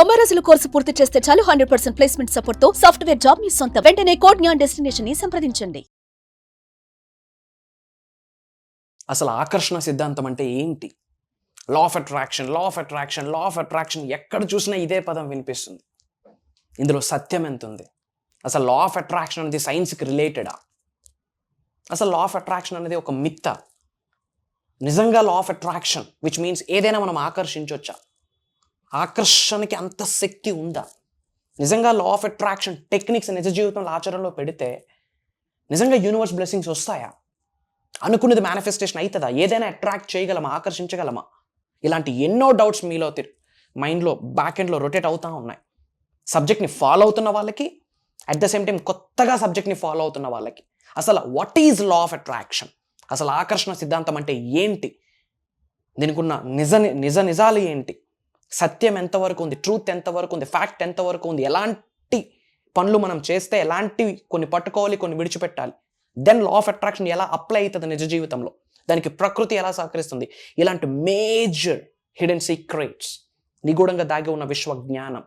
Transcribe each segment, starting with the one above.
90 రోజుల కోర్సు పూర్తి చేస్తే చాలు 100% ప్లేస్మెంట్ సపోర్ట్ తో సాఫ్ట్వేర్ జాబ్ మీ సొంతం. వెంటనే కోడ్ జ్ఞాన్ డెస్టినేషన్ ని సంప్రదించండి. అసలు ఆకర్షణ సిద్ధాంతం అంటే ఏంటి? Law of attraction, law of attraction, law of attraction, ఎక్కడ చూసినా ఇదే పదం వినిపిస్తుంది. ఇందులో సత్యం ఎంత ఉంది? అసలు లా ఆఫ్ అట్రాక్షన్ అనేది సైన్స్కి రిలేటెడా? అసలు లా ఆఫ్ అట్రాక్షన్ అనేది ఒక మిత్త? నిజంగా లా ఆఫ్ అట్రాక్షన్ విచ్ మీన్స్ ఏదైనా మనం ఆకర్షించవచ్చా? ఆకర్షణకి అంత శక్తి ఉందా? నిజంగా లా ఆఫ్ అట్రాక్షన్ టెక్నిక్స్ నిజ జీవితంలో ఆచరణలో పెడితే నిజంగా యూనివర్స్ బ్లెస్సింగ్స్ వస్తాయా? అనుకున్నది మేనిఫెస్టేషన్ అవుతుందా? ఏదైనా అట్రాక్ట్ చేయగలమా? ఆకర్షించగలమా? ఇలాంటి ఎన్నో డౌట్స్ మీలో మైండ్లో బ్యాక్ ఎండ్లో రొటేట్ అవుతూ ఉన్నాయి. సబ్జెక్ట్ని ఫాలో అవుతున్న వాళ్ళకి, అట్ ద సేమ్ టైం కొత్తగా సబ్జెక్ట్ని ఫాలో అవుతున్న వాళ్ళకి. అసలు what is law of attraction? అసలు ఆకర్షణ సిద్ధాంతం అంటే ఏంటి? దీనికి ఉన్న నిజాలు ఏంటి? సత్యం ఎంతవరకు ఉంది? ట్రూత్ ఎంతవరకు ఉంది? ఫ్యాక్ట్ ఎంతవరకు ఉంది? ఎలాంటి పనులు మనం చేస్తే ఎలాంటివి కొన్ని పట్టుకోవాలి, కొన్ని విడిచిపెట్టాలి? దెన్ లా ఆఫ్ అట్రాక్షన్ ఎలా అప్లై అవుతుంది నిజ జీవితంలో? దానికి ప్రకృతి ఎలా సహకరిస్తుంది? ఇలాంటి మేజర్ హిడెన్ సీక్రెట్స్, నిగూఢంగా దాగి ఉన్న విశ్వ జ్ఞానం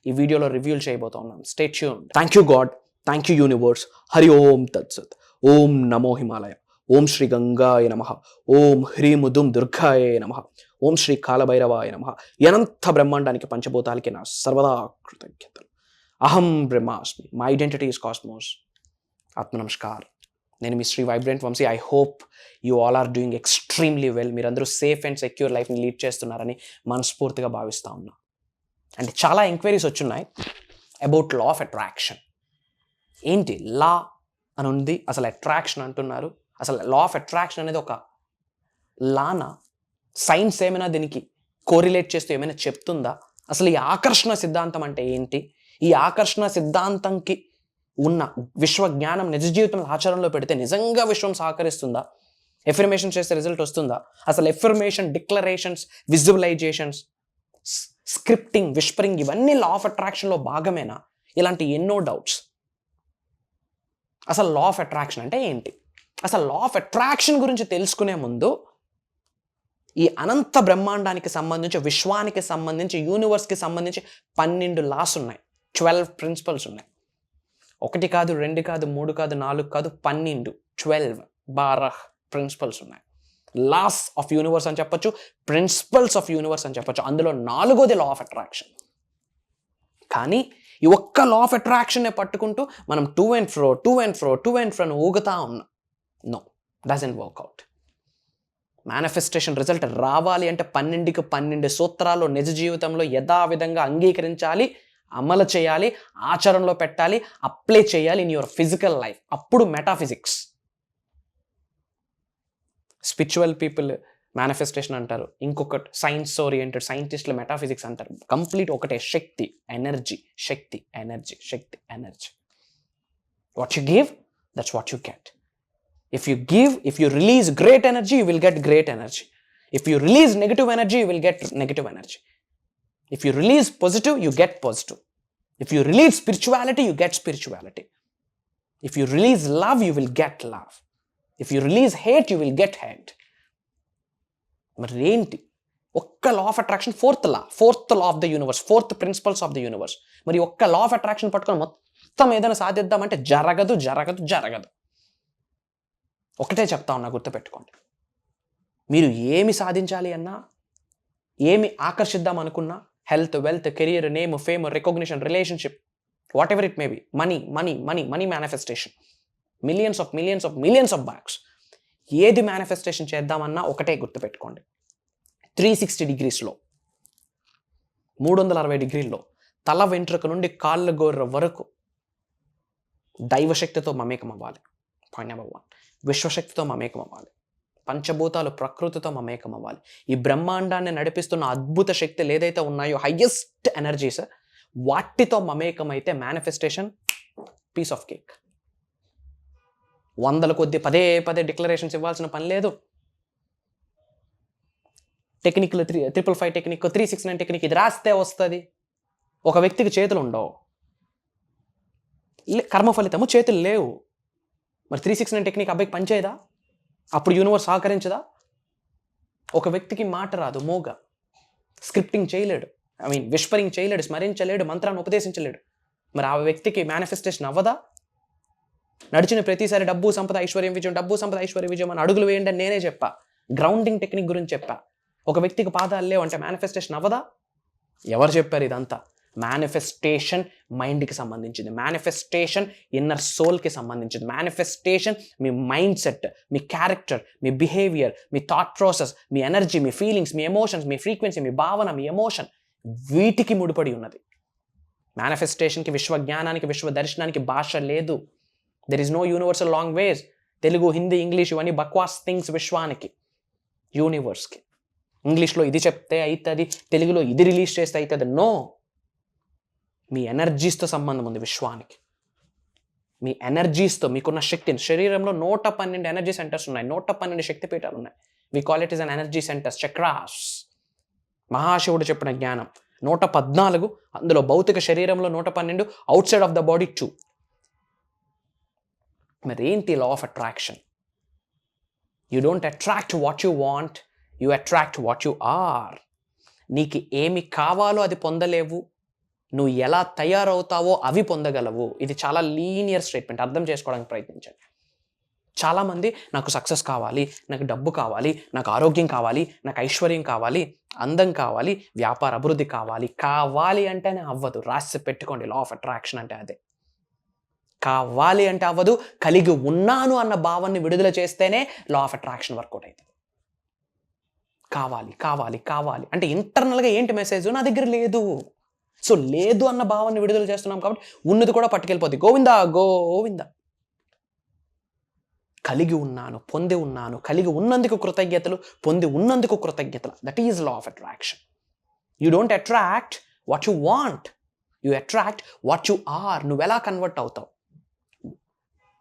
ఈ వీడియోలో రివ్యూల్ చేయబోతా ఉన్నాం. Stay tuned. Thank you God, thank you universe. Hari ఓం తత్సత్. ఓం నమో హిమాలయ. ఓం శ్రీ గంగాయ నమః. ఓం హ్రీం ఉదుం దుర్గాయ నమః. ఓం శ్రీ కాలభైరవాయ నమః. అనంత బ్రహ్మాండానికి పంచభూతాలకి నా సర్వదా కృతజ్ఞతలు. అహం బ్రహ్మాస్మి. My identity is cosmos. ఆత్మ నమస్కార్. నేను మీ Shri vibrant Vamshi. I hope you all are doing extremely well. మీరందరూ సేఫ్ అండ్ సెక్యూర్ లైఫ్ని లీడ్ చేస్తున్నారని మనస్ఫూర్తిగా భావిస్తూ ఉన్నా. అంటే చాలా ఎంక్వైరీస్ వచ్చున్నాయి అబౌట్ లా ఆఫ్ అట్రాక్షన్. ఏంటి లా అని ఉంది, అసలు అట్రాక్షన్ అంటున్నారు. అసలు లా ఆఫ్ అట్రాక్షన్ అనేది ఒక లానా? సైన్స్ ఏమైనా దీనికి కోరిలేట్ చేస్తూ ఏమైనా చెప్తుందా? అసలు ఈ ఆకర్షణ సిద్ధాంతం అంటే ఏంటి? ఈ ఆకర్షణ సిద్ధాంతంకి ఉన్న విశ్వ జ్ఞానం నిజ జీవితంలో ఆచరణలో పెడితే నిజంగా విశ్వం సహకరిస్తుందా? ఎఫర్మేషన్ చేస్తే రిజల్ట్ వస్తుందా? అసలు affirmation, declarations, visualisations, scripting, whispering ఇవన్నీ లా ఆఫ్ అట్రాక్షన్లో భాగమేనా? ఇలాంటి ఎన్నో డౌట్స్. అసలు లా ఆఫ్ అట్రాక్షన్ అంటే ఏంటి? అసలు లా ఆఫ్ అట్రాక్షన్ గురించి తెలుసుకునే ముందు ఈ అనంత బ్రహ్మాండానికి సంబంధించి, విశ్వానికి సంబంధించి, యూనివర్స్కి సంబంధించి 12 లాస్ ఉన్నాయి, 12 ప్రిన్సిపల్స్ ఉన్నాయి. 1 కాదు, 2 కాదు, 3 కాదు, 4 కాదు, 12 ప్రిన్సిపల్స్ ఉన్నాయి. లాస్ ఆఫ్ యూనివర్స్ అని చెప్పొచ్చు, ప్రిన్సిపల్స్ ఆఫ్ యూనివర్స్ అని చెప్పొచ్చు. అందులో 4వది లా ఆఫ్ అట్రాక్షన్. కానీ ఈ ఒక్క లా ఆఫ్ అట్రాక్షన్నే పట్టుకుంటూ మనం టూ అండ్ ఫ్రో ఊగుతా ఉన్నాం. No, doesn't work out. Manifestation result రావాలి అంటే 12కి 12 సూత్రాలు నిజ జీవితంలో యథావిధంగా అంగీకరించాలి, అమలు చేయాలి, ఆచరణలో పెట్టాలి, అప్లై చేయాలి ఇన్ యువర్ ఫిజికల్ లైఫ్. అప్పుడు మెటాఫిజిక్స్. స్పిరిచువల్ పీపుల్ మేనిఫెస్టేషన్ అంటారు, ఇంకొకటి సైన్స్ ఓరియంటెడ్ సైంటిస్టులు మెటాఫిజిక్స్ అంటారు. కంప్లీట్ ఒకటే, శక్తి, ఎనర్జీ, శక్తి, ఎనర్జీ, శక్తి, energy. What you give, that's what you get. If you release great energy, you will get great energy. If you release negative energy, you will get negative energy. If you release positive, you get positive. If you release spirituality, you get spirituality. If you release love, you will get love. If you release hate, you will get hate. మరి ఏంటి? ఒక్క law of attraction, fourth law of the universe, 4th principles of the universe. మరి ఒక్క law of attraction పట్టుకొని మొత్తం ఏదైనా సాధిద్దామంటే జరగదు. ఒకటే చెప్తా ఉన్నా, గుర్తుపెట్టుకోండి. మీరు ఏమి సాధించాలి అన్నా, ఏమి ఆకర్షిద్దాం అనుకున్నా, health, wealth, career, name, fame, recognition, relationship, what ever it may be, money manifestation, millions of backs, ఏది మేనిఫెస్టేషన్ చేద్దామన్నా ఒకటే గుర్తుపెట్టుకోండి. 360 డిగ్రీస్లో, 360 డిగ్రీల్లో, తల వెంట్రుక నుండి కాళ్ళ గోర్ర వరకు దైవశక్తితో మమేకం అవ్వాలి. Point number 1. విశ్వశక్తితో మమేకం అవ్వాలి. పంచభూతాలు, ప్రకృతితో మమేకం అవ్వాలి. ఈ బ్రహ్మాండాన్ని నడిపిస్తున్న అద్భుత శక్తులు ఏదైతే ఉన్నాయో, హైయెస్ట్ ఎనర్జీస్, వాటితో మమేకం అయితే మేనిఫెస్టేషన్ పీస్ ఆఫ్ కేక్. 100 కొద్ది పదే డిక్లరేషన్స్ ఇవ్వాల్సిన పని లేదు. టెక్నిక్లు 355 టెక్నిక్, 369 టెక్నిక్ ఇది రాస్తే వస్తుంది. ఒక వ్యక్తికి చేతులు ఉండవు, కర్మ ఫలితము చేతులు లేవు. మరి 369 టెక్నిక్ అబ్బాయికి పనిచేయదా? అప్పుడు యూనివర్స్ సహకరించదా? ఒక వ్యక్తికి మాట రాదు, మోగ, స్క్రిప్టింగ్ చేయలేడు, విస్పరింగ్ చేయలేడు, స్మరించలేడు, మంత్రాన్ని ఉపదేశించలేడు. మరి ఆ వ్యక్తికి మేనిఫెస్టేషన్ అవ్వదా? నడిచిన ప్రతిసారి డబ్బు సంపద ఐశ్వర్యం విజయం, డబ్బు సంపద ఐశ్వర్య విజయం అని అడుగులు వేయండి అని నేనే చెప్పా. గ్రౌండింగ్ టెక్నిక్ గురించి చెప్పా. ఒక వ్యక్తికి పాదాలు లేవు అంటే మేనిఫెస్టేషన్ అవ్వదా? ఎవరు చెప్పారు ఇదంతా? మేనిఫెస్టేషన్ మైండ్కి సంబంధించింది, మేనిఫెస్టేషన్ ఇన్నర్ సోల్కి సంబంధించింది, మేనిఫెస్టేషన్ మీ మైండ్ సెట్, మీ క్యారెక్టర్, మీ బిహేవియర్, మీ థాట్ ప్రాసెస్, మీ ఎనర్జీ, మీ ఫీలింగ్స్, మీ ఎమోషన్స్, మీ ఫ్రీక్వెన్సీ, మీ భావన, మీ ఎమోషన్, వీటికి ముడిపడి ఉన్నది. మేనిఫెస్టేషన్కి, విశ్వజ్ఞానానికి, విశ్వ దర్శనానికి భాష లేదు. There is no universal language. Telugu, Hindi, English ఇవన్నీ బక్వాస్ థింగ్స్ విశ్వానికి, యూనివర్స్కి. ఇంగ్లీష్లో ఇది చెప్తే అవుతుంది, తెలుగులో ఇది రిలీజ్ చేస్తే అవుతుంది. నో, మీ ఎనర్జీస్తో సంబంధం ఉంది విశ్వానికి. మీ ఎనర్జీస్తో, మీకున్న శక్తిని. శరీరంలో 112 ఎనర్జీ సెంటర్స్ ఉన్నాయి, 112 శక్తిపీఠాలు ఉన్నాయి. We call it is an energy centres, chakras. మహాశివుడు చెప్పిన జ్ఞానం 114, అందులో భౌతిక శరీరంలో 112, outside of the body 2. మరి ఏంటి law of attraction? You don't attract what you want, you attract what you are. నీకు ఏమి కావాలో అది పొందలేవు, నువ్వు ఎలా తయారవుతావో అవి పొందగలవు. ఇది చాలా లీనియర్ స్టేట్మెంట్, అర్థం చేసుకోవడానికి ప్రయత్నించండి. చాలామంది నాకు సక్సెస్ కావాలి, నాకు డబ్బు కావాలి, నాకు ఆరోగ్యం కావాలి, నాకు ఐశ్వర్యం కావాలి, అందం కావాలి, వ్యాపార అభివృద్ధి కావాలి అంటేనే అవ్వదు. రాసి పెట్టుకోండి, లా ఆఫ్ అట్రాక్షన్ అంటే అదే. కావాలి అంటే అవ్వదు, కలిగి ఉన్నాను అన్న భావాన్ని విడుదల చేస్తేనే లా ఆఫ్ అట్రాక్షన్ వర్కౌట్ అవుతుంది. కావాలి కావాలి కావాలి అంటే ఇంటర్నల్గా ఏంటి మెసేజ్? నా దగ్గర లేదు. సో లేదు అన్న భావాన్ని విడుదల చేస్తున్నాం కాబట్టి ఉన్నది కూడా పట్టుకెళ్ళిపోద్ది. గోవిందా గోవిందా. కలిగి ఉన్నాను, పొంది ఉన్నాను, కలిగి ఉన్నందుకు కృతజ్ఞతలు, పొంది ఉన్నందుకు కృతజ్ఞతలు. That is law of attraction. You don't attract what you want, you attract what you are. నువ్వు ఎలా కన్వర్ట్ అవుతావు?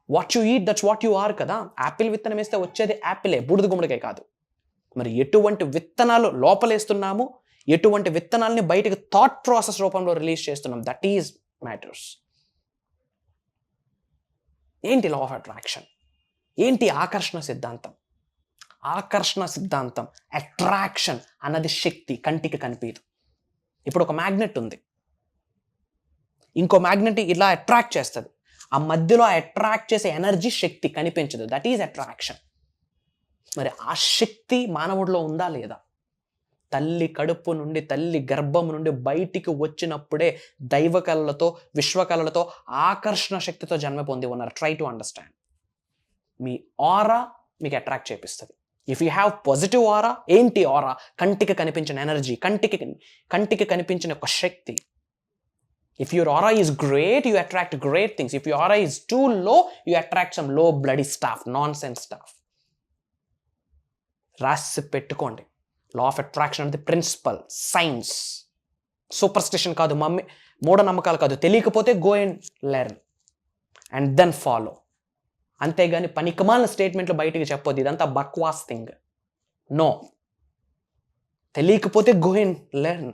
What you eat, that's what you are కదా. యాపిల్ విత్తనం వేస్తే వచ్చేది యాపిలే, బూడిద గుమ్మడికాయ కాదు. మరి ఎటువంటి విత్తనాలు లోపలేస్తున్నాము, ఎటువంటి విత్తనాలని బయటకు థాట్ ప్రాసెస్ రూపంలో రిలీజ్ చేస్తున్నాం, దట్ ఈజ్ మ్యాటర్స్. ఏంటి లా ఆఫ్ అట్రాక్షన్? ఏంటి ఆకర్షణ సిద్ధాంతం? ఆకర్షణ సిద్ధాంతం, అట్రాక్షన్ అన్నది శక్తి, కంటికి కనిపించదు. ఇప్పుడు ఒక మ్యాగ్నెట్ ఉంది, ఇంకో మ్యాగ్నెట్ ఇలా అట్రాక్ట్ చేస్తుంది. ఆ మధ్యలో అట్రాక్ట్ చేసే ఎనర్జీ శక్తి కనిపించదు, దట్ ఈజ్ అట్రాక్షన్. మరి ఆ శక్తి మానవుడిలో ఉందా లేదా? తల్లి కడుపు నుండి, తల్లి గర్భం నుండి బయటికి వచ్చినప్పుడే దైవ కళలతో, విశ్వ కళలతో, ఆకర్షణ శక్తితో జన్మ పొంది ఉన్నారు. Try to understand. మీ ఆరా మీకు అట్రాక్ట్ చేపిస్తుంది. If you have positive aura, ఏంటి ఆరా? కంటికి కనిపించిన ఎనర్జీ, కంటికి కనిపించిన ఒక శక్తి. If your aura is great, you attract great things. If your aura is too low, you attract some low bloody stuff, nonsense stuff. రాసి పెట్టుకోండి. Law of attraction అనేది ప్రిన్సిపల్, సైన్స్, సూపర్ స్టిషన్ కాదు, మూఢనమ్మకాలు కాదు. తెలియకపోతే go and learn and then follow. అంతేగాని పనికిమాలిన స్టేట్మెంట్లు బయటికి చెప్పొద్దు, ఇదంతా బక్వాస్ థింగ్. నో, తెలియకపోతే go and learn.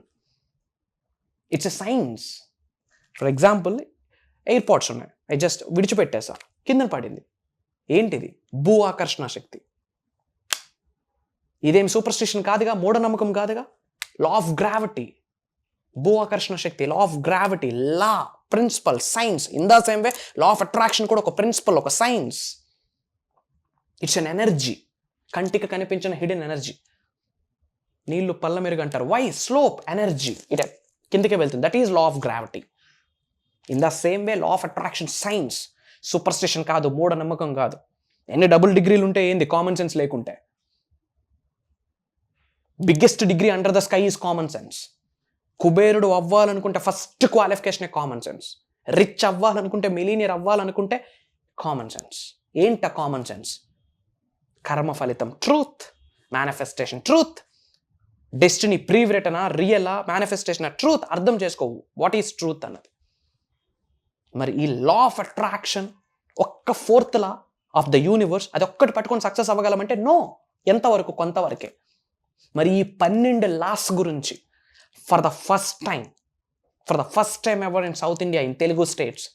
It's a science. For example, airports ఉన్నాయి, అవి జస్ట్ విడిచిపెట్టేసా, కింద పడింది. ఏంటిది? భూ ఆకర్షణ శక్తి. ఇదేం సూపర్ స్టిషన్ కాదుగా, మూఢనమ్మకం కాదుగా. లా ఆఫ్ గ్రావిటీ, భూ ఆకర్షణ శక్తి, law of gravity, law, principle, science. In the same way law of attraction కూడా ఒక ప్రిన్సిపల్, ఒక సైన్స్. ఇట్స్ అన్ ఎనర్జీ, కంటికి కనిపించిన హిడెన్ ఎనర్జీ. నీళ్లు పళ్ళ మెరుగు అంటారు. వై? స్లోప్, ఎనర్జీ, ఇట్ కిందకే వెళ్తుంది. That is law of gravity. In the same way law of attraction science, superstition కాదు, మూఢనమ్మకం కాదు. ఎన్ని డబుల్ డిగ్రీలు ఉంటే ఏంది కామన్ సెన్స్ లేకుంటే? Biggest degree under the sky is common sense. కుబేరుడు అవ్వాలనుకుంటే ఫస్ట్ క్వాలిఫికేషనే కామన్ సెన్స్. రిచ్ అవ్వాలనుకుంటే, మిలీనియర్ అవ్వాలనుకుంటే కామన్ సెన్స్. ఏంట కామన్ సెన్స్? కర్మ ఫలితం, ట్రూత్, మేనిఫెస్టేషన్, ట్రూత్. డెస్టినీ, ప్రీవ్రిటనా, రియలా, మేనిఫెస్టేషన్, ట్రూత్. అర్థం చేసుకోవు వాట్ ఈస్ ట్రూత్ అన్నది. మరి ఈ లా ఆఫ్ అట్రాక్షన్ ఒక్క fourth law of the universe, అది ఒక్కటి పట్టుకొని సక్సెస్ అవ్వగలమంటే నో. ఎంతవరకు? కొంతవరకే. మరి ఈ 12 లాస్ గురించి for the first time ever in South India, in Telugu states,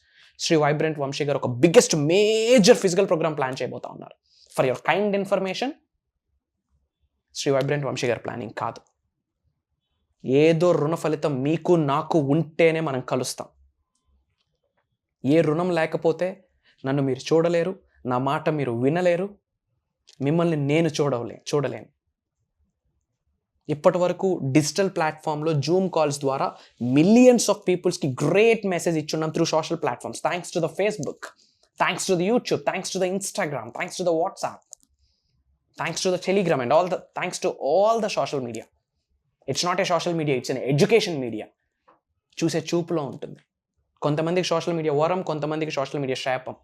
Shri vibrant Vamshi గారు ఒక biggest major physical programme plan చేయబోతా ఉన్నారు. For your kind information, Shri vibrant Vamshi గారు ప్లానింగ్ కాదు, ఏదో రుణ ఫలితం మీకు నాకు ఉంటేనే మనం కలుస్తాం. ఏ రుణం లేకపోతే నన్ను మీరు చూడలేరు, నా మాట మీరు వినలేరు, మిమ్మల్ని నేను చూడలేను. ఇప్పటి వరకు డిజిటల్ ప్లాట్ఫామ్లో జూమ్ కాల్స్ ద్వారా మిలియన్స్ ఆఫ్ పీపుల్స్కి గ్రేట్ మెసేజ్ ఇచ్చున్నాం through social platforms. Thanks to the Facebook, thanks to the YouTube, thanks to the Instagram, thanks to the WhatsApp, thanks to the Telegram and thanks to all the social media. It's not a social media, it's an education media. చూసే చూపులో ఉంటుంది. కొంతమందికి social media వరం, కొంతమందికి social media శాపం.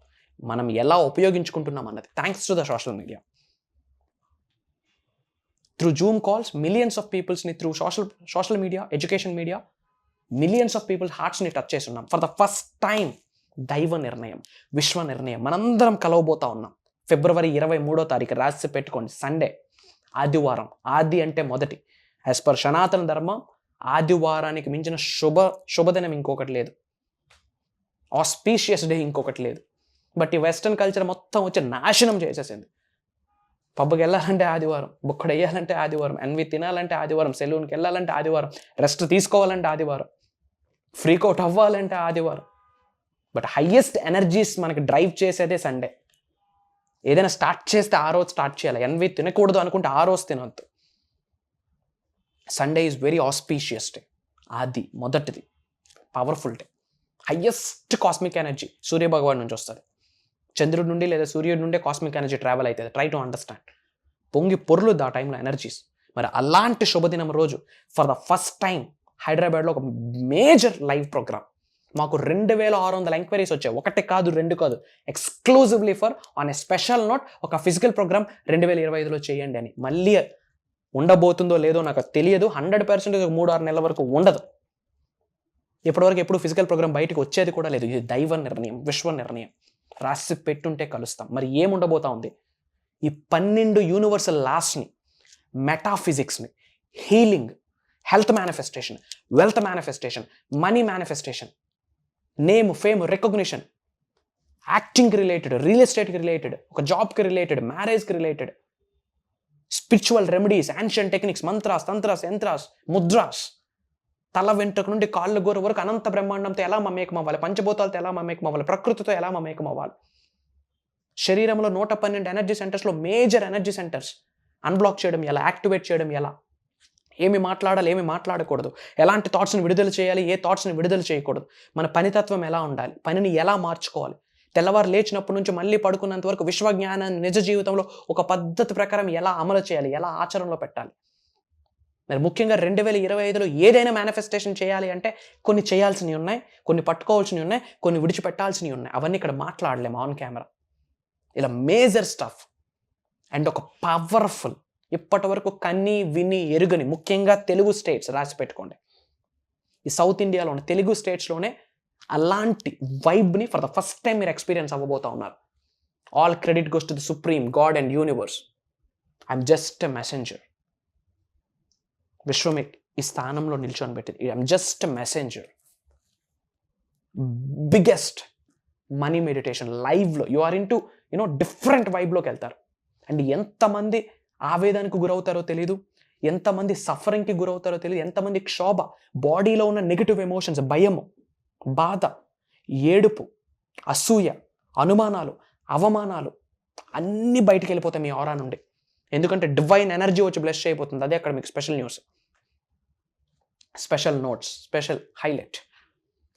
మనం ఎలా ఉపయోగించుకుంటున్నాం అన్నది. Thanks to the social media. Through zoom calls millions of పీపుల్స్ని, through social media, education media, millions of peoples హార్ట్స్ని టచ్ చేస్తున్నాం. ఫర్ ద ఫస్ట్ టైం దైవ నిర్ణయం, విశ్వ నిర్ణయం మనందరం కలవబోతా ఉన్నాం. February 23 రాసి పెట్టుకోండి. సండే, ఆదివారం. ఆది అంటే మొదటి. యాజ్ పర్ సనాతన ధర్మం ఆదివారానికి మించిన శుభదినం ఇంకొకటి లేదు. ఆస్పీషియస్ డే ఇంకొకటి లేదు. బట్ ఈ వెస్టర్న్ కల్చర్ మొత్తం వచ్చి నాశనం చేసేసింది. పబ్కి వెళ్ళాలంటే ఆదివారం, బుక్కడు వేయాలంటే ఆదివారం, ఎన్వి తినాలంటే ఆదివారం, సెలూన్కి వెళ్ళాలంటే ఆదివారం, రెస్ట్ తీసుకోవాలంటే ఆదివారం, ఫ్రీకౌట్ అవ్వాలంటే ఆదివారం. బట్ హయ్యెస్ట్ ఎనర్జీస్ మనకి డ్రైవ్ చేసేదే సండే. ఏదైనా స్టార్ట్ చేస్తే ఆ రోజు స్టార్ట్ చేయాలి. ఎన్వి తినకూడదు అనుకుంటే ఆ రోజు తినవద్దు. Sunday is very auspicious day. ఆది మొదటిది, powerful day. Highest cosmic energy Suryabhagavan నుంచి వస్తుంది. చంద్రుడి నుండి లేదా సూర్యుడి నుండే కాస్మిక్ ఎనర్జీ ట్రావెల్ అవుతుంది. Try to understand. పొంగి పొర్లుద్ది ఆ టైంలో ఎనర్జీస్. మరి అలాంటి శుభదినం రోజు ఫర్ ద ఫస్ట్ టైం హైదరాబాద్లో ఒక మేజర్ లైవ్ ప్రోగ్రామ్. మాకు 2600 ఎంక్వైరీస్ వచ్చాయి. 1 కాదు 2 కాదు. Exclusively for on a special note ఒక ఫిజికల్ ప్రోగ్రామ్ 2025లో చేయండి అని. మళ్ళీ ఉండబోతుందో లేదో నాకు తెలియదు. 100% 3-6 నెలల వరకు ఉండదు. ఇప్పటివరకు ఎప్పుడు ఫిజికల్ ప్రోగ్రామ్ బయటకు వచ్చేది కూడా లేదు. ఇది దైవ నిర్ణయం, విశ్వ నిర్ణయం. రాసి పెట్టుంటే కలుస్తాం. మరి ఏముండబోతా ఉంది? ఈ 12 యూనివర్సల్ లాస్ని, మెటాఫిజిక్స్ని, healing, health manifestation, wealth manifestation, money manifestation, name, fame, recognition, యాక్టింగ్కి రిలేటెడ్, రియల్ ఎస్టేట్కి రిలేటెడ్, ఒక జాబ్కి రిలేటెడ్, మ్యారేజ్కి related, spiritual remedies, ancient techniques, mantras, tantras, yantras, mudras, తల వెంట్రుక నుండి కాళ్ళు గోరు వరకు అనంత బ్రహ్మాండంతో ఎలా మమేకం అవ్వాలి, పంచభూతాలతో ఎలా మమేకం అవ్వాలి, ప్రకృతితో ఎలా మమేకం అవ్వాలి, శరీరంలో 112 ఎనర్జీ సెంటర్స్లో మేజర్ ఎనర్జీ సెంటర్స్ అన్బ్లాక్ చేయడం ఎలా, యాక్టివేట్ చేయడం ఎలా, ఏమి మాట్లాడాలి, ఏమి మాట్లాడకూడదు, ఎలాంటి థాట్స్ని విడుదల చేయాలి, ఏ థాట్స్ని విడుదల చేయకూడదు, మన పనితత్వం ఎలా ఉండాలి, పనిని ఎలా మార్చుకోవాలి, తెల్లవారు లేచినప్పటి నుంచి మళ్ళీ పడుకున్నంత వరకు విశ్వజ్ఞానాన్ని నిజ జీవితంలో ఒక పద్ధతి ప్రకారం ఎలా అమలు చేయాలి, ఎలా ఆచరణలో పెట్టాలి. మరి ముఖ్యంగా 2025లో ఏదైనా మేనిఫెస్టేషన్ చేయాలి అంటే కొన్ని చేయాల్సినవి ఉన్నాయి, కొన్ని పట్టుకోవాల్సినవి ఉన్నాయి, కొన్ని విడిచిపెట్టాల్సినవి ఉన్నాయి. అవన్నీ ఇక్కడ మాట్లాడలేము ఆన్ కెమెరా. ఇలా మేజర్ స్టఫ్ అండ్ ఒక పవర్ఫుల్, ఇప్పటి వరకు కన్ని విని ఎరుగని, ముఖ్యంగా తెలుగు స్టేట్స్ రాసి పెట్టుకోండి. ఈ సౌత్ ఇండియాలో ఉన్న తెలుగు స్టేట్స్లోనే అలాంటి వైబ్ని ఫర్ ద ఫస్ట్ టైం మీరు ఎక్స్పీరియన్స్ అవ్వబోతా ఉన్నారు. All credit goes to the supreme God and universe. I'm just a messenger. విశ్వం ఈ స్థానంలో నిల్చొని పెట్టింది. I'm just a messenger. Biggest money meditation లైవ్లో you are into different వైబ్లోకి వెళ్తారు. అండ్ ఎంతమంది ఆవేదనకు గురవుతారో తెలీదు, ఎంతమంది సఫరింగ్కి గురవుతారో తెలియదు, ఎంతమంది క్షోభ, బాడీలో ఉన్న నెగిటివ్ ఎమోషన్స్, భయము, బాధ, ఏడుపు, అసూయ, అనుమానాలు, అవమానాలు అన్నీ బయటికి వెళ్ళిపోతాయి మీ ఆరా నుండి. ఎందుకంటే డివైన్ ఎనర్జీ వచ్చి బ్లెస్ అయిపోతుంది. అదే అక్కడ మీకు special news, special notes, special highlight.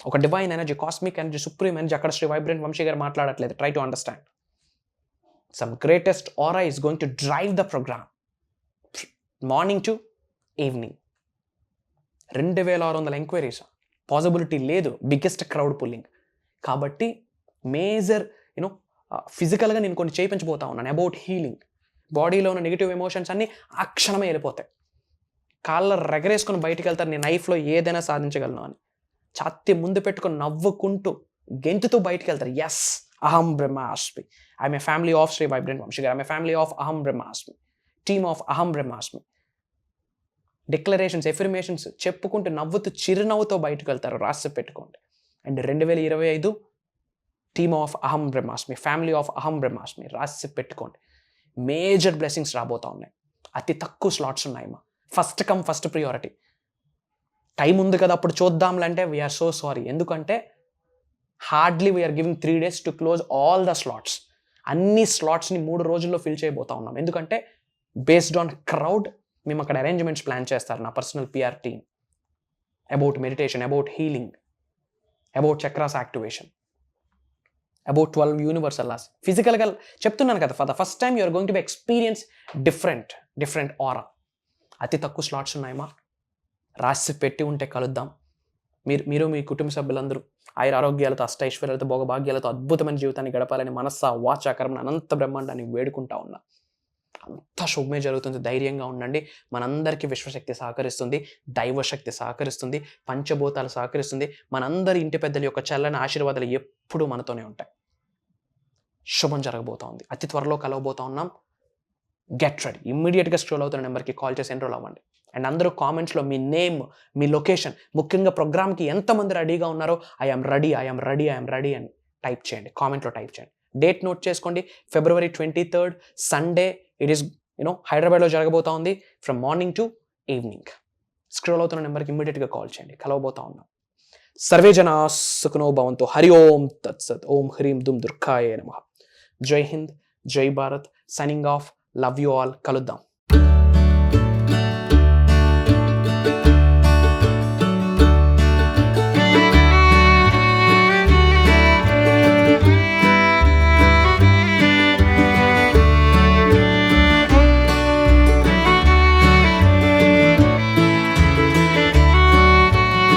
ఒక divine energy, cosmic energy, supreme energy. అక్కడ శ్రీ వైబ్రెంట్ వంశీ గారు మాట్లాడట్లేదు. Try to understand. Some greatest aura is going to drive the program morning to evening. 2600 enquiries. Possibility లేదు, biggest crowd pulling. కాబట్టి major ఫిజికల్గా నేను కొన్ని చేయించబోతా ఉన్నాను about healing. బాడీలో ఉన్న నెగిటివ్ ఎమోషన్స్ అన్నీ ఆ క్షణమే వెళ్ళిపోతాయి. కాళ్ళ రెగరేసుకొని బయటికి వెళ్తారు, నేను లైఫ్లో ఏదైనా సాధించగలను అని. ఛాతీ ముందు పెట్టుకొని నవ్వుకుంటూ గెంతుతూ బయటికి వెళ్తారు. ఎస్, అహం బ్రహ్మాస్మి. I'm a family of Shri vibrant Vamshi garu. I'm a family of అహం బ్రహ్మాస్మి, టీమ్ ఆఫ్ అహం బ్రహ్మాస్మి. డిక్లరేషన్స్, ఎఫర్మేషన్స్ చెప్పుకుంటూ నవ్వుతూ చిరునవ్వుతో బయటకు వెళ్తారు. రాసి పెట్టుకోండి. అండ్ 2025 టీమ్ ఆఫ్ అహం బ్రహ్మాస్మి, ఫ్యామిలీ ఆఫ్ అహం బ్రహ్మాస్మి రాసి పెట్టుకోండి. మేజర్ బ్లెస్సింగ్స్ రాబోతా ఉన్నాయి. అతి తక్కువ స్లాట్స్ ఉన్నాయమ్మా. First come first priority. Time ఉంది కదా అప్పుడు చూద్దాంలే అంటే వీఆర్ సో సారీ. ఎందుకంటే hardly we are giving 3 days to close all the slots. అన్ని స్లాట్స్ని 3 రోజుల్లో ఫిల్ చేయబోతా ఉన్నాం. ఎందుకంటే బేస్డ్ ఆన్ క్రౌడ్ మేము అక్కడ అరేంజ్మెంట్స్ ప్లాన్ చేస్తారు నా personal PR team. About meditation, about healing, about chakras activation, about 12 universal laws. ఫిజికల్గా చెప్తున్నాను కదా, for the first time you're going to be experience different aura. అతి తక్కువ స్లాట్స్ ఉన్నాయమ్మా, రాసి పెట్టి ఉంటే కలుద్దాం. మీరు మీ కుటుంబ సభ్యులందరూ ఆరోగ్యాలతో, అష్టైశ్వర్యాలతో, భోగభాగ్యాలతో అద్భుతమైన జీవితాన్ని గడపాలని మనస్స వాచ కర్మణ అనంత బ్రహ్మాండాన్ని వేడుకుంటా ఉన్నా. అంతా శుభమే జరుగుతుంది. ధైర్యంగా ఉండండి. మనందరికీ విశ్వశక్తి సహకరిస్తుంది, దైవశక్తి సహకరిస్తుంది, పంచభూతాలు సహకరిస్తుంది. మనందరి ఇంటి పెద్దల యొక్క చల్లని ఆశీర్వాదాలు ఎప్పుడూ మనతోనే ఉంటాయి. శుభం జరగబోతా ఉంది. అతి త్వరలో కలవబోతా ఉన్నాం. Get ready. ఇమ్మీడియట్గా స్క్రోల్ అవుతున్న నెంబర్కి కాల్ చేసి ఎన్రోల్ అవ్వండి. అండ్ అందరూ కామెంట్స్లో మీ నేమ్, మీ లొకేషన్, ముఖ్యంగా ప్రోగ్రామ్కి ఎంతమంది రెడీగా ఉన్నారో ఐఎమ్ రెడీ అని టైప్ చేయండి. కామెంట్లో టైప్ చేయండి. డేట్ నోట్ చేసుకోండి. February 23rd Sunday. It is హైదరాబాద్లో జరగబోతా ఉంది. From morning to evening. Scroll అవుతున్న నెంబర్కి ఇమ్మీడియట్గా కాల్ చేయండి. కలవబోతా ఉన్నాం. సర్వే జనా సుఖనో భవంతు. హరి ఓం తత్సత్. ఓం హ్రీం దుమ్ దుర్గాయ నమః. జై హింద్, జై Bharat. Signing off. Love you all. కలుద్దాం.